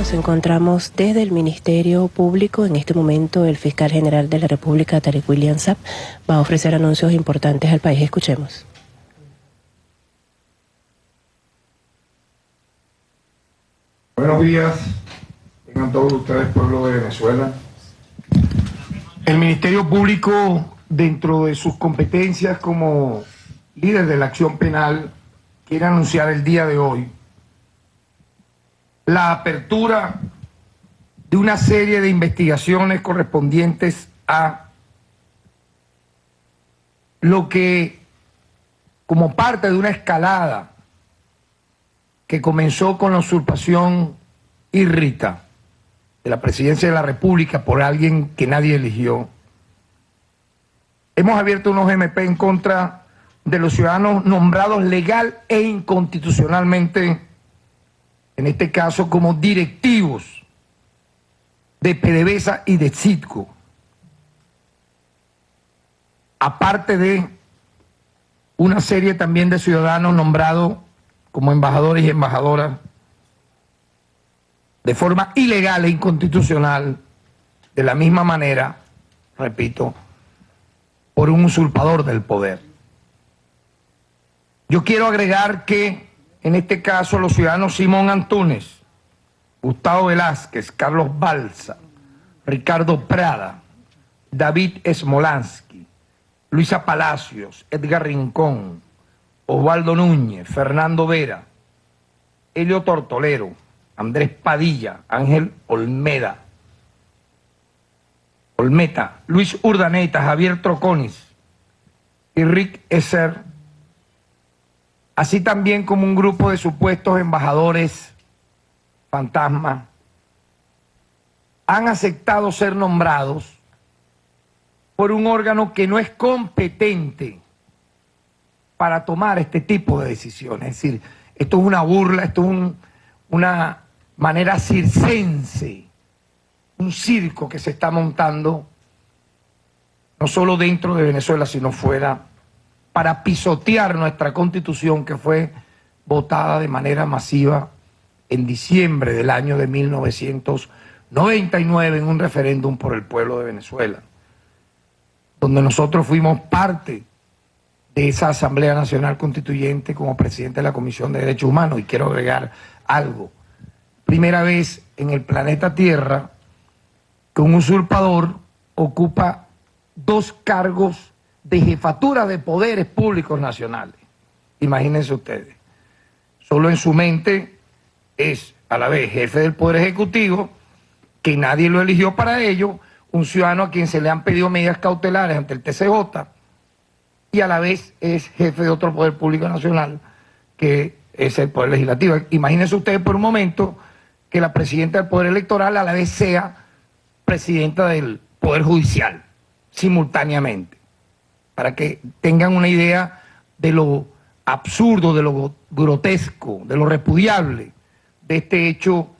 Nos encontramos desde el Ministerio Público. En este momento el fiscal general de la República, Tarek William Saab, va a ofrecer anuncios importantes al país. Escuchemos. Buenos días, tengan todos ustedes, pueblo de Venezuela. El Ministerio Público, dentro de sus competencias como líder de la acción penal, quiere anunciar el día de hoy la apertura de una serie de investigaciones correspondientes a lo que, como parte de una escalada que comenzó con la usurpación irrita de la presidencia de la República por alguien que nadie eligió, hemos abierto unos MP en contra de los ciudadanos nombrados legal e inconstitucionalmente, en este caso como directivos de PDVSA y de Citgo, aparte de una serie también de ciudadanos nombrados como embajadores y embajadoras de forma ilegal e inconstitucional, de la misma manera, repito, por un usurpador del poder. Yo quiero agregar que en este caso los ciudadanos Simón Antúnez, Gustavo Velázquez, Carlos Balsa, Ricardo Prada, David Smolansky, Luisa Palacios, Edgar Rincón, Osvaldo Núñez, Fernando Vera, Helio Tortolero, Andrés Padilla, Ángel Olmeta, Luis Urdaneta, Javier Troconis y Rick Esser, así también como un grupo de supuestos embajadores fantasma, han aceptado ser nombrados por un órgano que no es competente para tomar este tipo de decisiones. Es decir, esto es una burla, esto es una manera circense, un circo que se está montando no solo dentro de Venezuela, sino fuera, para pisotear nuestra Constitución, que fue votada de manera masiva en diciembre del año de 1999 en un referéndum por el pueblo de Venezuela, donde nosotros fuimos parte de esa Asamblea Nacional Constituyente como presidente de la Comisión de Derechos Humanos. Y quiero agregar algo: primera vez en el planeta Tierra que un usurpador ocupa 2 cargos de jefatura de poderes públicos nacionales. Imagínense ustedes, solo en su mente es a la vez jefe del Poder Ejecutivo, que nadie lo eligió para ello, un ciudadano a quien se le han pedido medidas cautelares ante el TCJ, y a la vez es jefe de otro poder público nacional, que es el Poder Legislativo. Imagínense ustedes por un momento que la presidenta del Poder Electoral a la vez sea presidenta del Poder Judicial, simultáneamente, para que tengan una idea de lo absurdo, de lo grotesco, de lo repudiable de este hecho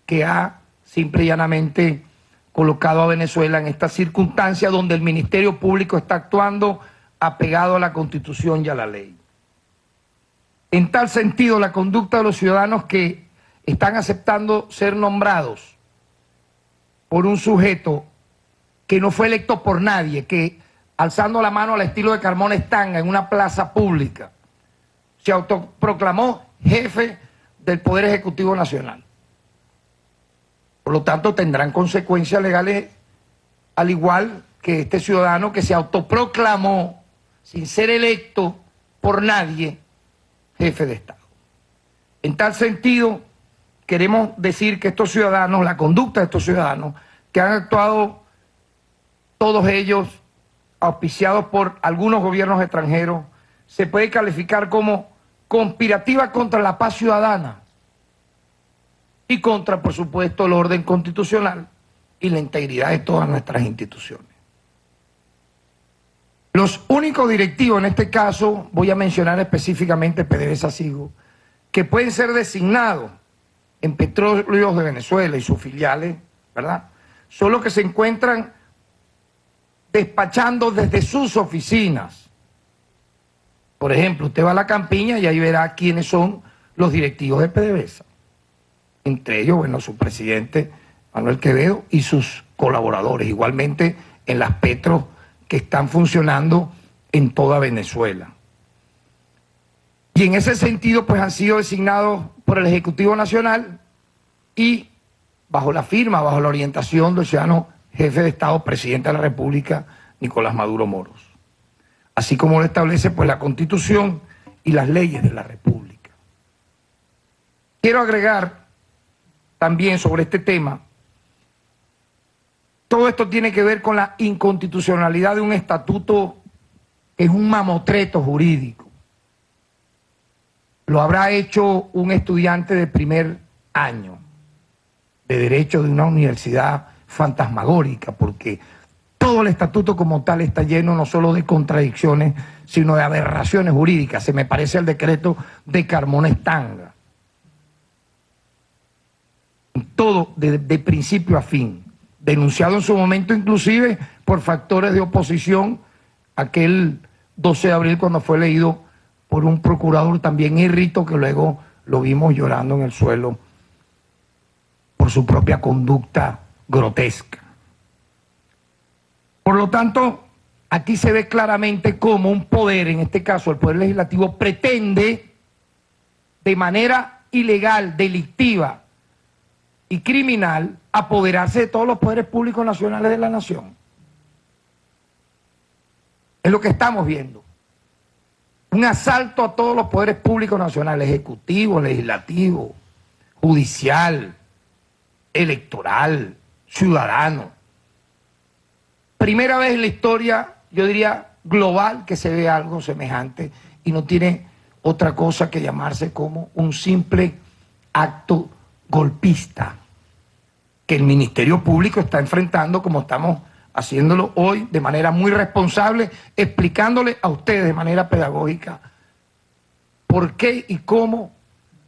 que ha simple y llanamente colocado a Venezuela en esta circunstancia donde el Ministerio Público está actuando apegado a la Constitución y a la ley. En tal sentido, la conducta de los ciudadanos que están aceptando ser nombrados por un sujeto que no fue electo por nadie, que alzando la mano al estilo de Carmona Estanga en una plaza pública, se autoproclamó jefe del Poder Ejecutivo Nacional. Por lo tanto, tendrán consecuencias legales, al igual que este ciudadano que se autoproclamó, sin ser electo por nadie, jefe de Estado. En tal sentido, queremos decir que estos ciudadanos, la conducta de estos ciudadanos, que han actuado todos ellos auspiciados por algunos gobiernos extranjeros, se puede calificar como conspirativa contra la paz ciudadana y contra, por supuesto, el orden constitucional y la integridad de todas nuestras instituciones. Los únicos directivos, en este caso, voy a mencionar específicamente PDVSA Citgo, que pueden ser designados en Petróleos de Venezuela y sus filiales, ¿verdad?, son los que se encuentran despachando desde sus oficinas. Por ejemplo, usted va a la campiña y ahí verá quiénes son los directivos de PDVSA. entre ellos, bueno, su presidente Manuel Quevedo y sus colaboradores, igualmente en las petros que están funcionando en toda Venezuela. Y en ese sentido, pues han sido designados por el Ejecutivo Nacional y bajo la firma, bajo la orientación del ciudadano jefe de Estado, presidente de la República, Nicolás Maduro Moros. Así como lo establece pues la Constitución y las leyes de la República. Quiero agregar también sobre este tema, todo esto tiene que ver con la inconstitucionalidad de un estatuto que es un mamotreto jurídico. Lo habrá hecho un estudiante de primer año de Derecho de una universidad fantasmagórica, porque todo el estatuto como tal está lleno no solo de contradicciones, sino de aberraciones jurídicas. Se me parece al decreto de Carmona Estanga. Todo de principio a fin. Denunciado en su momento inclusive por factores de oposición, aquel 12 de abril cuando fue leído por un procurador también irrito que luego lo vimos llorando en el suelo por su propia conducta grotesca. Por lo tanto, aquí se ve claramente cómo un poder, en este caso el Poder Legislativo, pretende de manera ilegal, delictiva y criminal apoderarse de todos los poderes públicos nacionales de la nación. Es lo que estamos viendo. Un asalto a todos los poderes públicos nacionales, ejecutivo, legislativo, judicial, electoral, ciudadano. Primera vez en la historia, yo diría global, que se ve algo semejante y no tiene otra cosa que llamarse como un simple acto golpista que el Ministerio Público está enfrentando, como estamos haciéndolo hoy de manera muy responsable, explicándole a ustedes de manera pedagógica por qué y cómo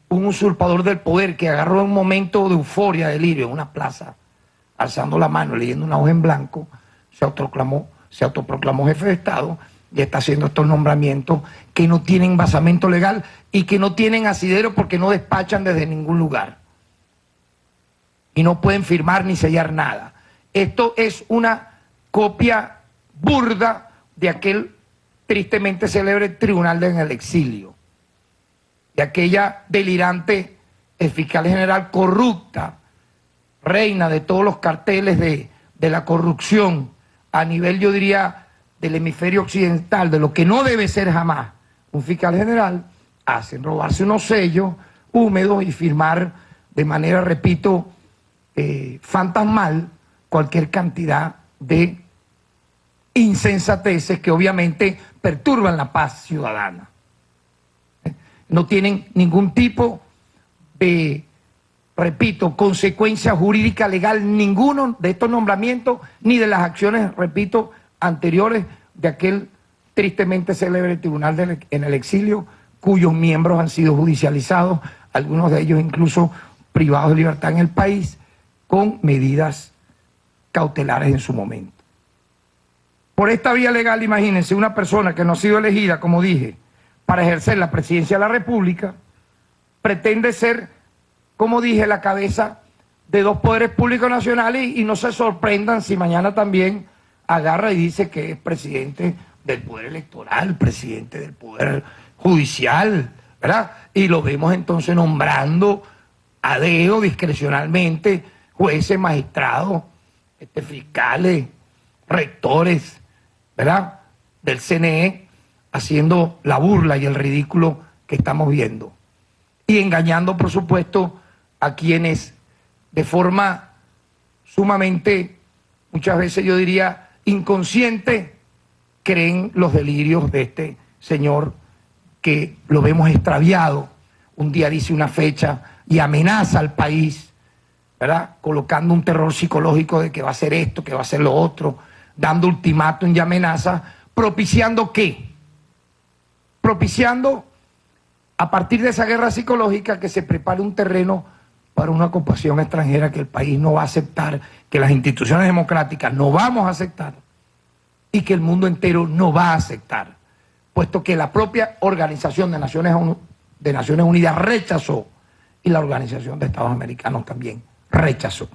un usurpador del poder que agarró un momento de euforia, delirio, en una plaza, alzando la mano, leyendo una hoja en blanco, se autoproclamó jefe de Estado y está haciendo estos nombramientos que no tienen basamento legal y que no tienen asidero porque no despachan desde ningún lugar. Y no pueden firmar ni sellar nada. Esto es una copia burda de aquel tristemente célebre tribunal en el exilio, de aquella delirante fiscal general corrupta, reina de todos los carteles de la corrupción a nivel, yo diría, del hemisferio occidental, de lo que no debe ser jamás un fiscal general, hacen robarse unos sellos húmedos y firmar de manera, repito, fantasmal cualquier cantidad de insensateces que obviamente perturban la paz ciudadana. No tienen ningún tipo de, repito, consecuencia jurídica legal ninguno de estos nombramientos, ni de las acciones, repito, anteriores de aquel tristemente célebre tribunal en el exilio, cuyos miembros han sido judicializados, algunos de ellos incluso privados de libertad en el país, con medidas cautelares en su momento. Por esta vía legal, imagínense, una persona que no ha sido elegida, como dije, para ejercer la presidencia de la República, pretende ser, como dije, la cabeza de dos poderes públicos nacionales y no se sorprendan si mañana también agarra y dice que es presidente del poder electoral, presidente del poder judicial, ¿verdad? Y lo vemos entonces nombrando a dedo discrecionalmente jueces, magistrados, fiscales, rectores, ¿verdad?, del CNE, haciendo la burla y el ridículo que estamos viendo. Y engañando, por supuesto, a quienes de forma sumamente, muchas veces yo diría, inconsciente, creen los delirios de este señor que lo vemos extraviado. Un día dice una fecha y amenaza al país, ¿verdad?, colocando un terror psicológico de que va a hacer esto, que va a hacer lo otro, dando ultimátum y amenaza, propiciando ¿qué? Propiciando, a partir de esa guerra psicológica, que se prepare un terreno para una ocupación extranjera que el país no va a aceptar, que las instituciones democráticas no vamos a aceptar y que el mundo entero no va a aceptar, puesto que la propia Organización de Naciones Unidas rechazó y la Organización de Estados Americanos también rechazó.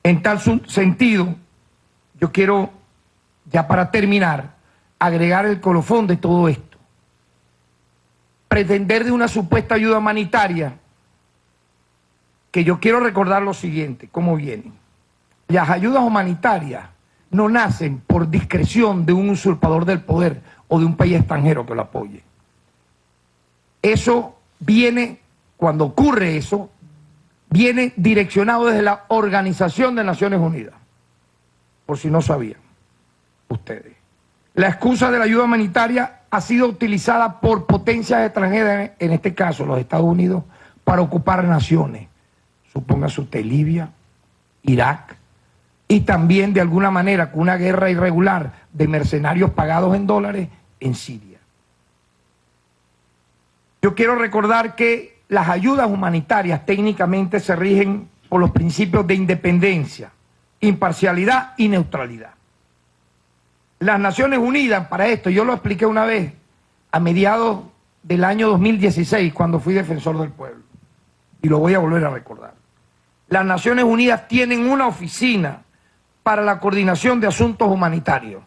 En tal sentido, yo quiero, ya para terminar, agregar el colofón de todo esto. Pretender de una supuesta ayuda humanitaria, que yo quiero recordar lo siguiente, cómo vienen. Las ayudas humanitarias no nacen por discreción de un usurpador del poder o de un país extranjero que lo apoye. Eso viene, cuando ocurre eso, viene direccionado desde la Organización de Naciones Unidas, por si no sabían ustedes. La excusa de la ayuda humanitaria ha sido utilizada por potencias extranjeras, en este caso los Estados Unidos, para ocupar naciones. Supóngase usted Libia, Irak, y también de alguna manera con una guerra irregular de mercenarios pagados en dólares en Siria. Yo quiero recordar que las ayudas humanitarias técnicamente se rigen por los principios de independencia, imparcialidad y neutralidad. Las Naciones Unidas para esto, yo lo expliqué una vez a mediados del año 2016 cuando fui defensor del pueblo, y lo voy a volver a recordar. Las Naciones Unidas tienen una oficina para la coordinación de asuntos humanitarios,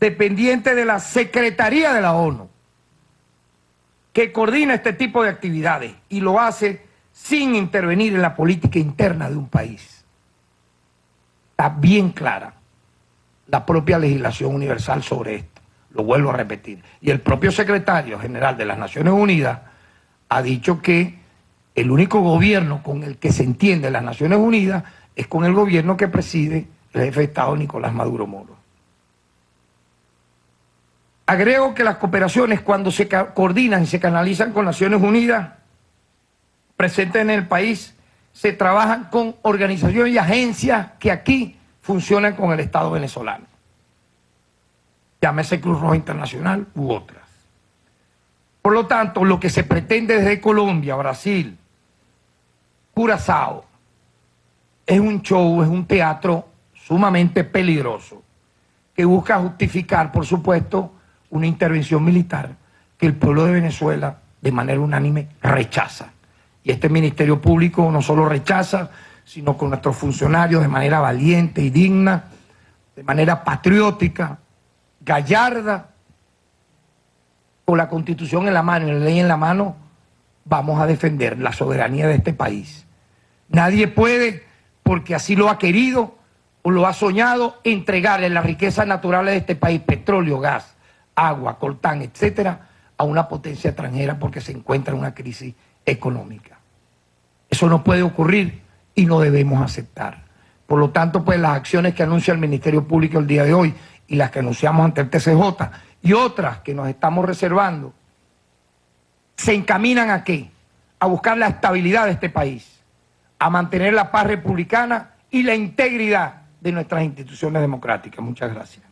dependiente de la Secretaría de la ONU, que coordina este tipo de actividades y lo hace sin intervenir en la política interna de un país. Está bien clara la propia legislación universal sobre esto, lo vuelvo a repetir. Y el propio secretario general de las Naciones Unidas ha dicho que el único gobierno con el que se entiende las Naciones Unidas es con el gobierno que preside el jefe de Estado Nicolás Maduro Moro. Agrego que las cooperaciones, cuando se coordinan y se canalizan con Naciones Unidas presentes en el país, se trabajan con organizaciones y agencias que aquí funcionan con el Estado venezolano. Llámese Cruz Roja Internacional u otras. Por lo tanto, lo que se pretende desde Colombia, Brasil, Curazao, es un show, es un teatro sumamente peligroso que busca justificar, por supuesto, una intervención militar que el pueblo de Venezuela de manera unánime rechaza. Y este Ministerio Público no solo rechaza, sino con nuestros funcionarios de manera valiente y digna, de manera patriótica, gallarda, con la Constitución en la mano y la ley en la mano, vamos a defender la soberanía de este país. Nadie puede, porque así lo ha querido o lo ha soñado, entregarle las riquezas naturales de este país, petróleo, gas, agua, coltán, etcétera, a una potencia extranjera porque se encuentra en una crisis económica. Eso no puede ocurrir y no debemos aceptar. Por lo tanto, pues las acciones que anuncia el Ministerio Público el día de hoy y las que anunciamos ante el TCJ y otras que nos estamos reservando, se encaminan ¿a qué? A buscar la estabilidad de este país, a mantener la paz republicana y la integridad de nuestras instituciones democráticas. Muchas gracias.